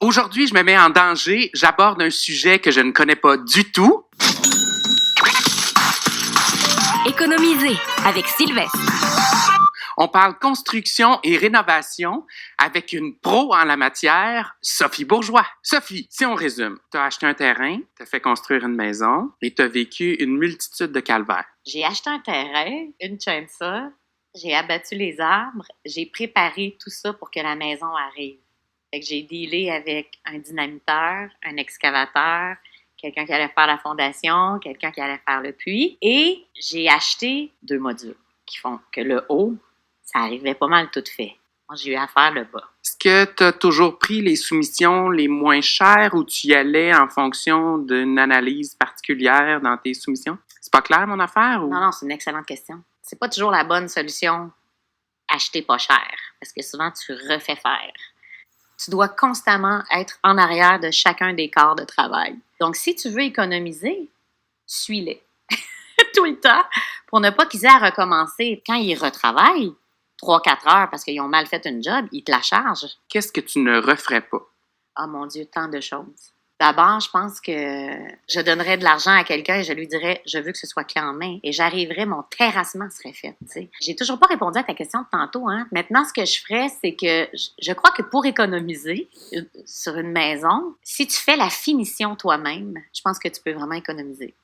Aujourd'hui, je me mets en danger. J'aborde un sujet que je ne connais pas du tout. Économiser avec Sylvestre. On parle construction et rénovation avec une pro en la matière, Sophie Bourgeois. Sophie, si on résume, tu as acheté un terrain, tu as fait construire une maison et tu as vécu une multitude de calvaires. J'ai acheté un terrain, une chainsaw, j'ai abattu les arbres, j'ai préparé tout ça pour que la maison arrive. Fait que j'ai dealé avec un dynamiteur, un excavateur, quelqu'un qui allait faire la fondation, quelqu'un qui allait faire le puits. Et j'ai acheté 2 modules qui font que le haut, ça arrivait pas mal tout fait. Moi, j'ai eu à faire le bas. Est-ce que tu as toujours pris les soumissions les moins chères ou tu y allais en fonction d'une analyse particulière dans tes soumissions? C'est pas clair, mon affaire? Ou... Non, c'est une excellente question. C'est pas toujours la bonne solution, acheter pas cher, parce que souvent, tu refais faire. Tu dois constamment être en arrière de chacun des corps de travail. Donc, si tu veux économiser, suis-les tout le temps pour ne pas qu'ils aient à recommencer. Quand ils retravaillent 3-4 heures parce qu'ils ont mal fait une job, ils te la chargent. Qu'est-ce que tu ne referais pas? Oh mon Dieu, tant de choses. D'abord, je pense que je donnerais de l'argent à quelqu'un et je lui dirais « je veux que ce soit clé en main » et j'arriverais, mon terrassement serait fait. T'sais. J'ai toujours pas répondu à ta question de tantôt. Hein. Maintenant, ce que je ferais, c'est que je crois que pour économiser sur une maison, si tu fais la finition toi-même, je pense que tu peux vraiment économiser.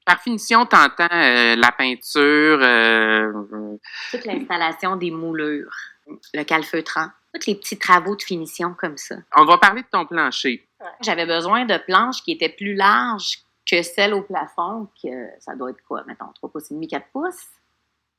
Par finition, t'entends la peinture... Toute l'installation des moulures, le calfeutrant, tous les petits travaux de finition comme ça. On va parler de ton plancher. J'avais besoin de planches qui étaient plus larges que celles au plafond, que ça doit être quoi, mettons, 3 pouces et demi, 4 pouces.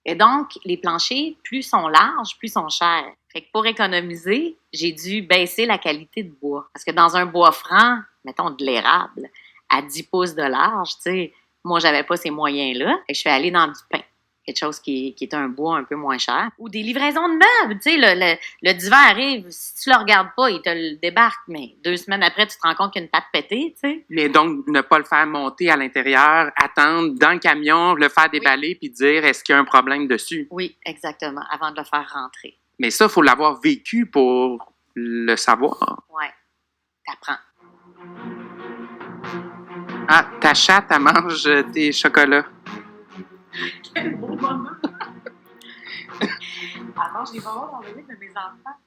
Et donc, les planchers, plus sont larges, plus sont chers. Fait que pour économiser, j'ai dû baisser la qualité de bois. Parce que dans un bois franc, mettons de l'érable, à 10 pouces de large, tu sais, moi, j'avais pas ces moyens-là. Fait que je suis allée dans du pin. Quelque chose qui est un bois un peu moins cher. Ou des livraisons de meubles. Tu sais, le divan arrive, si tu le regardes pas, il te le débarque, mais 2 semaines après, tu te rends compte qu'il y a une patte pétée, tu sais. Mais donc, ne pas le faire monter à l'intérieur, attendre dans le camion, le faire déballer, puis dire est-ce qu'il y a un problème dessus? Oui, exactement, avant de le faire rentrer. Mais ça, il faut l'avoir vécu pour le savoir. Ouais, t'apprends. Ah, ta chatte, elle mange tes chocolats. Quel beau moment! Alors, je les vais voir dans le livre de mes enfants.